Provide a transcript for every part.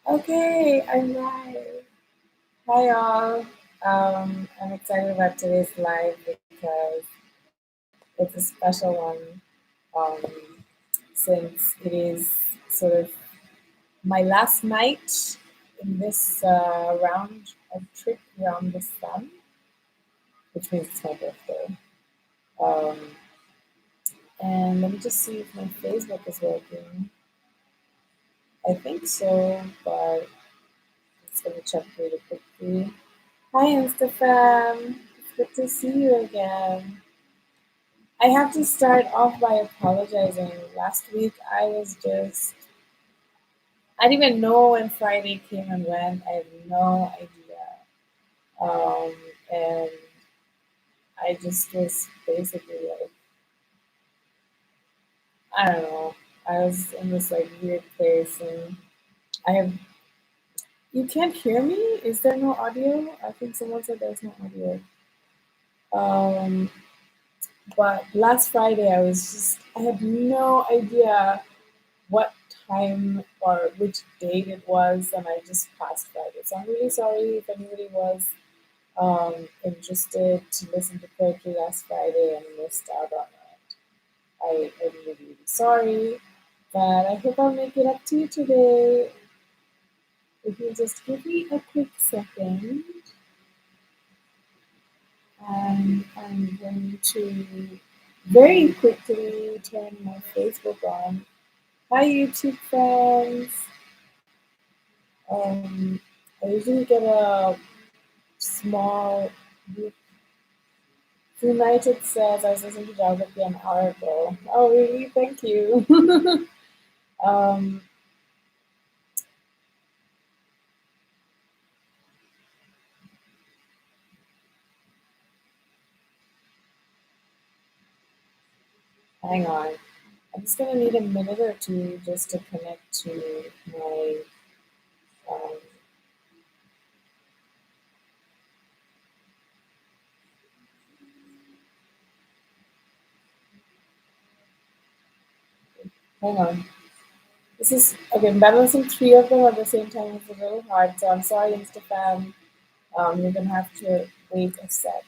Okay, I'm live. Hi all. I'm excited about today's live because it's a special one. Um, since it is sort of my last night in this round of trip around the sun, which means it's my birthday. Um, and let me just see if my Facebook is working. I think so, but it's gonna check really quickly. Hi, Instafam. It's good to see you again. I have to start off by apologizing. Last week, I didn't even know when Friday came and went. I had no idea. Um, and I just was basically like, I don't know. I was in this like weird place and I have, you can't hear me? Is there no audio? I think someone said there's no audio. Um, but last Friday, I had no idea what time or which date it was, and I just passed Friday. So I'm really sorry if anybody was interested to listen to poetry last Friday and missed out on it. I'm really, really sorry, but I hope I'll make it up to you today. If you just give me a quick second, and I'm going to very quickly turn my Facebook on. Hi, YouTube friends. Um, I usually get a small group. United says I was listening to geography an hour ago. Oh, really? Thank you. um, hang on. I'm just gonna need a minute or two just to connect to my. Um, hang on. This is okay. Balancing three of them at the same time is a little hard, so I'm sorry, Instafam. You're gonna have to wait a sec.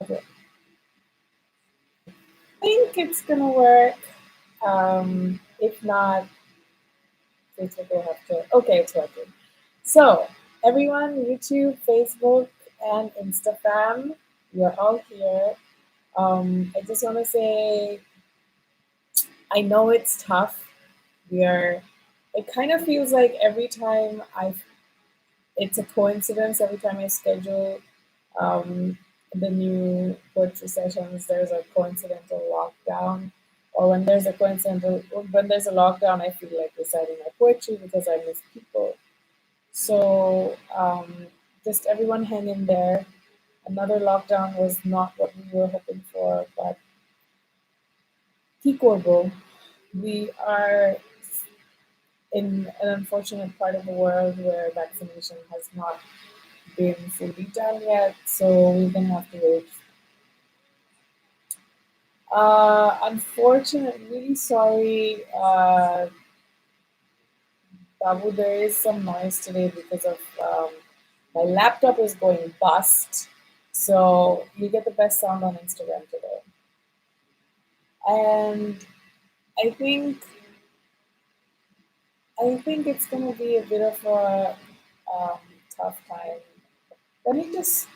Okay. I think it's gonna work. If not, Facebook will have to. Okay, it's working. So, everyone, YouTube, Facebook, and Instagram, you're all here. I just want to say, I know it's tough. We are. It kind of feels like every time it's a coincidence. Every time I schedule um, the new poetry sessions, there's a coincidental lockdown. Or when there's a lockdown, I feel like reciting my poetry because I miss people. So just everyone hang in there. Another lockdown was not what we were hoping for, but Kikobo, we are in an unfortunate part of the world where vaccination has not been fully done yet, so we're gonna have to wait. Unfortunately, really sorry, Babu. There is some noise today because of my laptop is going bust, so you get the best sound on Instagram today. And I think I think it's gonna be a bit of a um, tough time. Let me just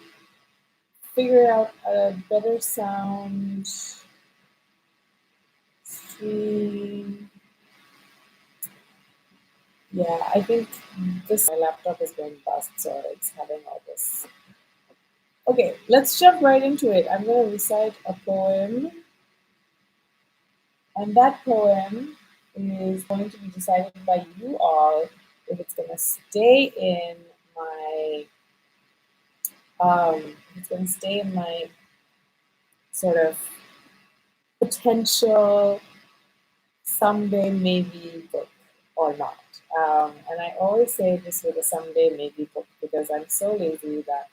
figure out a better sound stream. Yeah, I think this my laptop is going bust, so it's having all this. Okay, let's jump right into it. I'm gonna recite a poem, and that poem is going to be decided by you all if it's gonna stay in my it's going to stay in my sort of potential someday maybe book or not. And I always say this with a someday maybe book because I'm so lazy that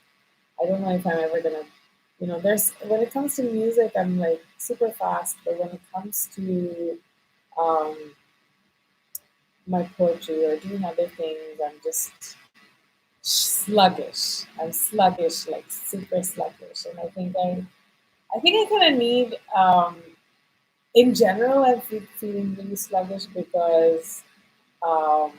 I don't know if I'm ever gonna, there's when it comes to music, I'm like super fast, but when it comes to um, my poetry or doing other things, I'm just sluggish. I'm sluggish, like super sluggish, and I think I kind of need. In general, I'm feeling really sluggish because um,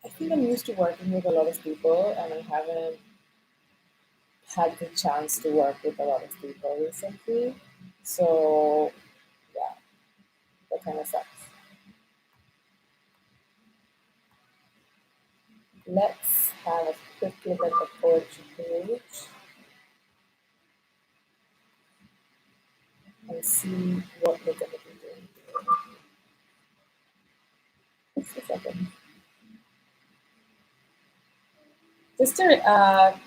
I think I'm used to working with a lot of people, and I haven't had the chance to work with a lot of people recently. So yeah, that kind of sucks. Let's have a quick look at the poetry page and see what we're going to be doing. Just a second. Just to,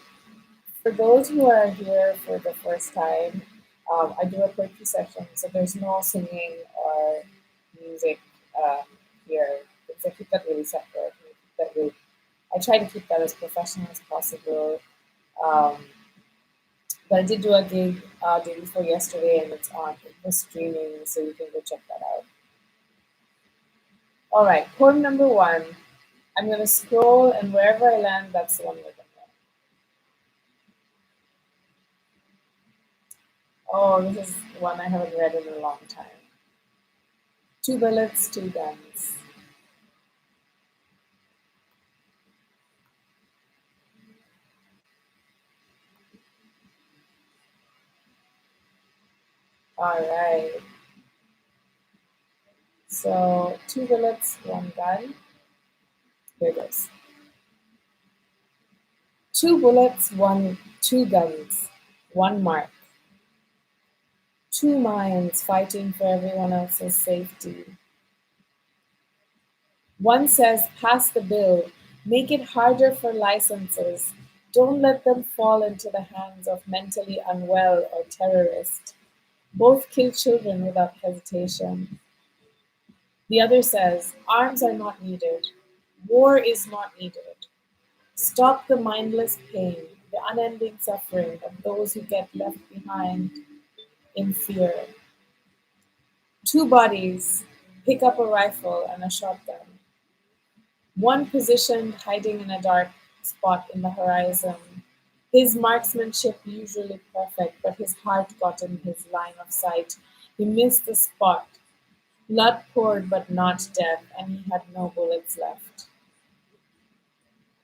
for those who are here for the first time, I do a poetry session, so there's no singing or music um, here. Because I keep that really separate. I try to keep that as professional as possible. Um, but I did do a gig day before yesterday, and it's on. It was streaming, so you can go check that out. All right, poem number one. I'm gonna scroll, and wherever I land, that's the one we're gonna. Oh, this is one I haven't read in a long time. Two bullets, two guns. All right. So two bullets, one gun. Here it goes. Two bullets, two guns, one mark. Two minds fighting for everyone else's safety. One says, pass the bill, make it harder for licenses. Don't let them fall into the hands of mentally unwell or terrorists. Both kill children without hesitation. The other says, arms are not needed. War is not needed. Stop the mindless pain, the unending suffering of those who get left behind in fear. Two bodies pick up a rifle and a shotgun. One positioned hiding in a dark spot in the horizon. His marksmanship usually perfect, but his heart got in his line of sight. He missed the spot. Blood poured, but not death, and he had no bullets left.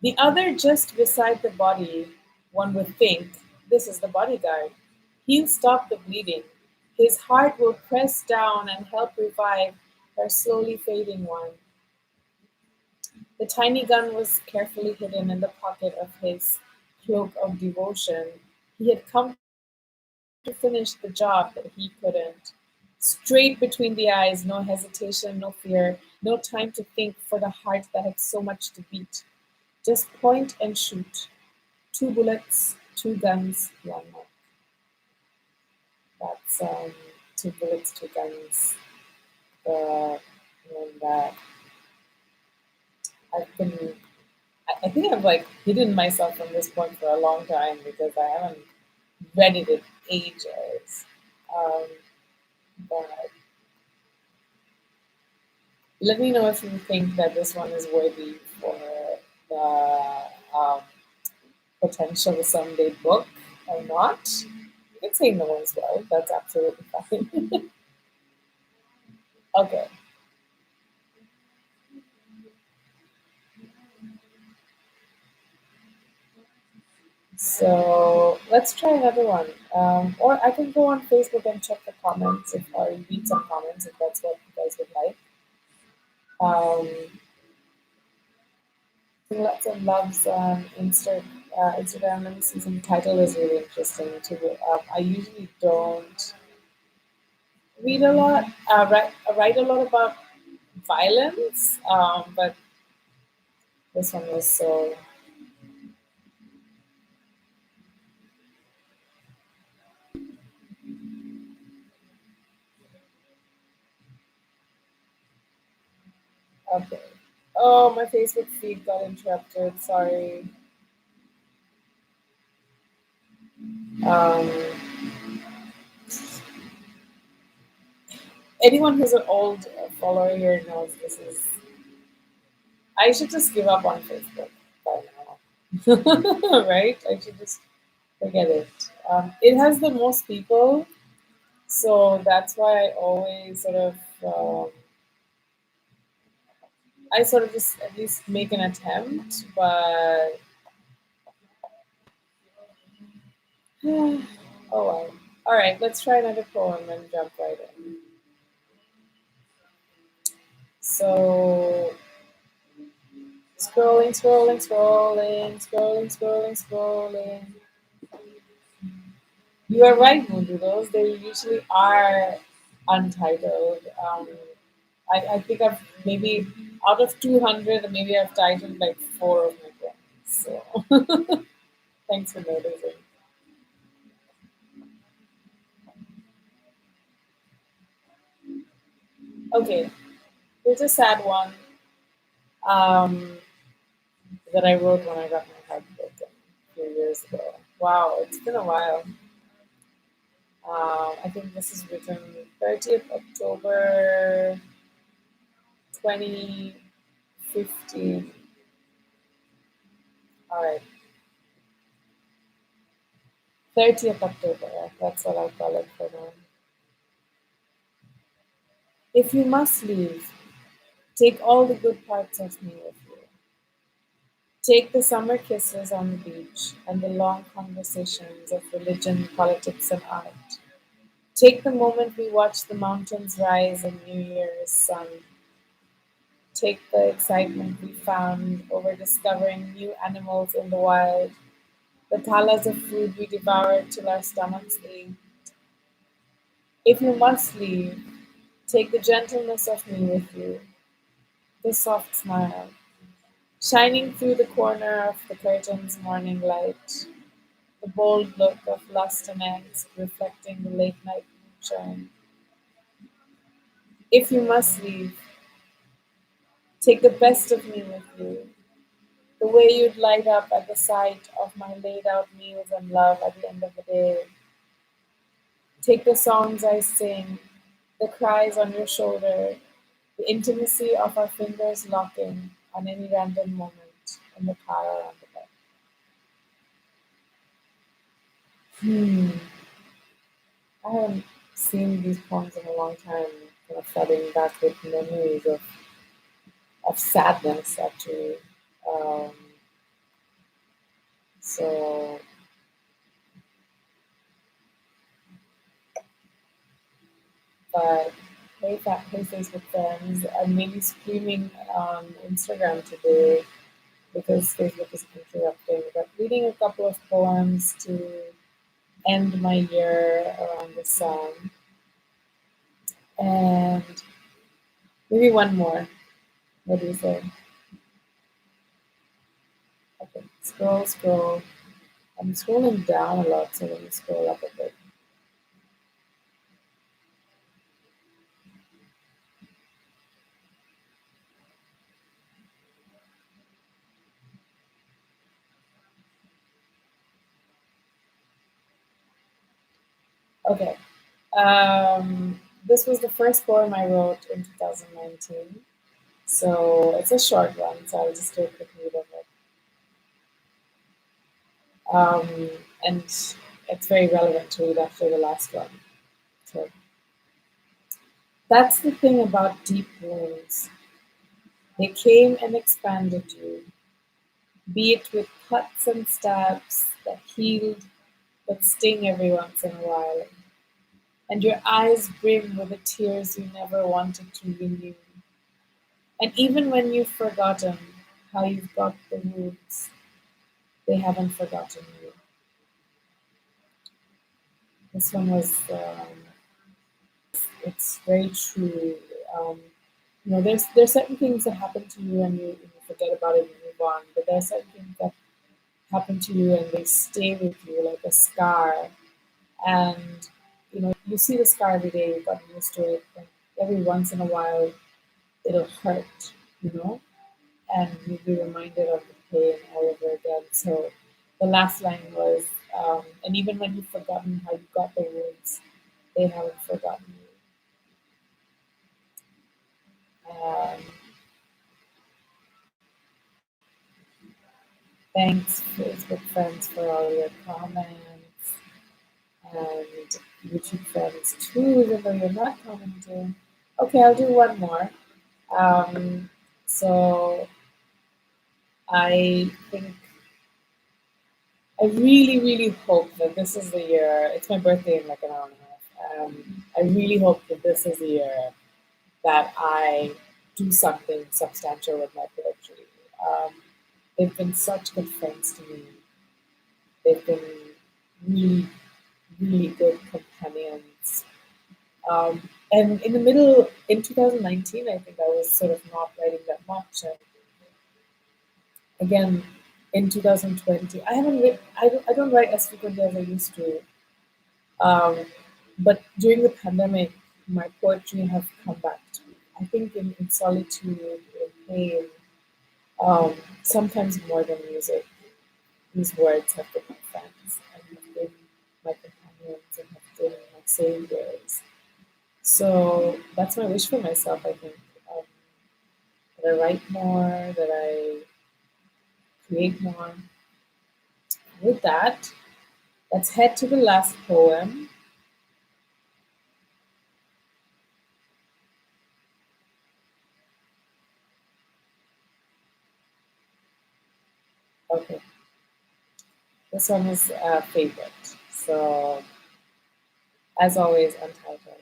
The other just beside the body, one would think, this is the bodyguard. He'll stop the bleeding. His heart will press down and help revive her slowly fading one. The tiny gun was carefully hidden in the pocket of his cloak of devotion. He had come to finish the job that he couldn't. Straight between the eyes, no hesitation, no fear, no time to think for the heart that had so much to beat. Just point and shoot. Two bullets, two guns, one mark. That's two bullets, two guns. The one that I've been I think I've like hidden myself from this point for a long time because I haven't read it in ages. Um, but let me know if you think that this one is worthy for the potential someday book or not. You can say no as well. That's absolutely fine. Okay, so let's try another one. Or I can go on Facebook and check the comments if or read some comments if that's what you guys would like. Um, Lots of loves Instagram. Let me see. Some title is really interesting too. I usually don't read a lot. Write a lot about violence, but this one was so okay. Oh, my Facebook feed got interrupted. Sorry. Um, Anyone who's an old follower here knows this is. I should just give up on Facebook by now, right? I should just forget it. It has the most people, so that's why I always sort of. I sort of just at least make an attempt, but oh well. All right, let's try another poem and jump right in. So scrolling, scrolling, scrolling, scrolling, scrolling, scrolling. You are right, Moondoodles. They usually are untitled. I think I've maybe out of 200, maybe I've titled like four of my poems. So thanks for noticing. Okay, here's a sad one that I wrote when I got my heart broken a few years ago. Wow, it's been a while. I think this is written 30th October 2015. All right, 30th October. That's what I'll call it for now. If you must leave, take all the good parts of me with you. Take the summer kisses on the beach and the long conversations of religion, politics, and art. Take the moment we watch the mountains rise in New Year's sun. Take the excitement we found over discovering new animals in the wild, the talas of food we devoured till our stomachs ached. If you must leave, take the gentleness of me with you, the soft smile, shining through the corner of the curtain's morning light, the bold look of lust and angst reflecting the late night moonshine. If you must leave, take the best of me with you, the way you'd light up at the sight of my laid out meals and love at the end of the day. Take the songs I sing, the cries on your shoulder, the intimacy of our fingers locking on any random moment in the car or on the bed. Hmm. I haven't seen these poems in a long time, kind of flooding back with memories of sadness, actually. Um, so, but hey Facebook friends, I'm maybe screaming on Instagram today because Facebook is interrupting, but reading a couple of poems to end my year around the sun, and maybe one more. What do you say? Okay, scroll, scroll. I'm scrolling down a lot, so let me scroll up a bit. Okay. This was the first poem I wrote in 2019. So it's a short one, so I'll just do a quick read of it. Um, and it's very relevant to read after the last one. So that's the thing about deep wounds. They came and expanded you, be it with cuts and stabs that healed but sting every once in a while, and your eyes brim with the tears you never wanted to renew. And even when you've forgotten how you've got the wounds, they haven't forgotten you. This one was, it's very true. Um, there's certain things that happen to you and you forget about it and move on, but there are certain things that happen to you and they stay with you like a scar. And you see the scar every day, you've gotten used to it, and every once in a while it'll hurt, you know, and you'll be reminded of the pain all over again. So the last line was, And even when you've forgotten how you got the words, they haven't forgotten you. Thanks, Facebook friends, for all your comments, and YouTube friends too, even though you're not commenting. Okay, I'll do one more. So I think I really, really hope that this is the year. It's my birthday in like an hour and a half. I really hope that this is the year that I do something substantial with my poetry. Um, they've been such good friends to me. They've been really, really good companions. And in the middle, in 2019, I think I was sort of not writing that much. And again, in 2020, I haven't written, I don't write as frequently as I used to. Um, but during the pandemic, my poetry have come back to me. I think in solitude, in pain, sometimes more than music, these words have been my friends and have been my companions and have been my saviors. So that's my wish for myself, I think. Um, that I write more, that I create more. With that, let's head to the last poem. Okay, this one is a favorite. So, as always, untitled.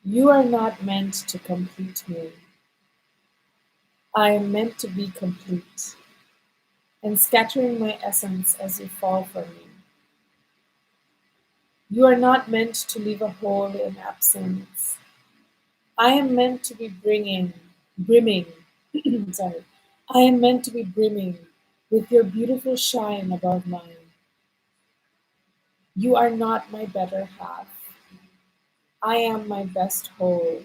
You are not meant to complete me. I am meant to be complete, and scattering my essence as you fall from me. You are not meant to leave a hole in absence. I am meant to be brimming, sorry. I am meant to be brimming with your beautiful shine above mine. You are not my better half. I am my best whole,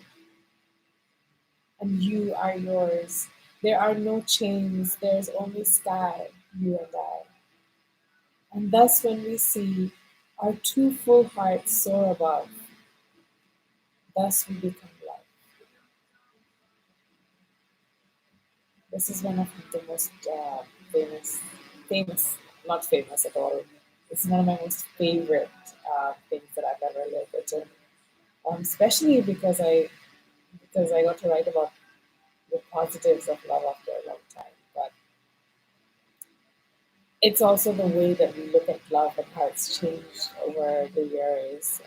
and you are yours. There are no chains, there's only sky, you and I. And thus, when we see our two full hearts soar above, thus we become life. This is one of the most famous, not famous at all. It's one of my most favorite things that I've ever written, especially because I got to write about the positives of love after a long time. But it's also the way that we look at love and how it's changed over the years.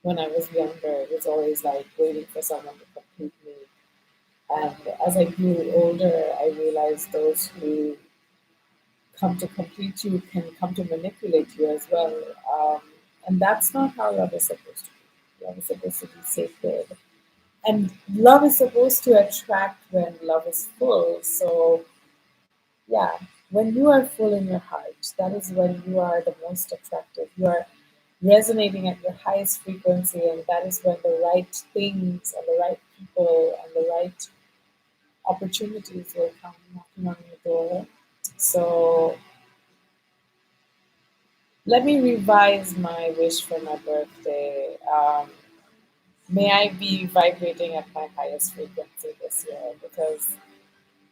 When I was younger, it was always like waiting for someone to complete me. And as I grew older, I realized those who come to complete you can come to manipulate you as well. And that's not how love is supposed to be. Love is supposed to be sacred. And love is supposed to attract when love is full. So, yeah, when you are full in your heart, that is when you are the most attractive. You are resonating at your highest frequency, and that is when the right things and the right people and the right opportunities will come knocking on your door. So let me revise my wish for my birthday. May I be vibrating at my highest frequency this year because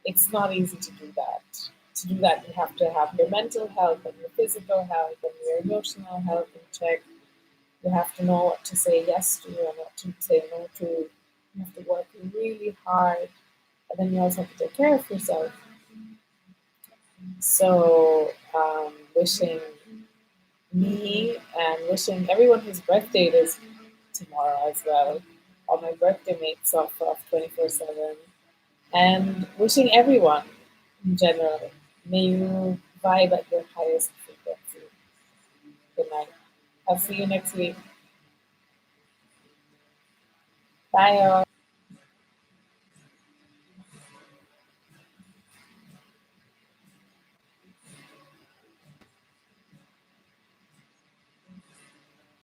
it's not easy to do that. To do that, you have to have your mental health and your physical health and your emotional health in check. You have to know what to say yes to and what to say no to. You have to work really hard, and then you also have to take care of yourself. So, wishing me and wishing everyone whose birthday it is tomorrow as well, all my birthday mates of 24/7, and wishing everyone in general, may you vibe at your highest frequency. Good night. I'll see you next week. Bye, all.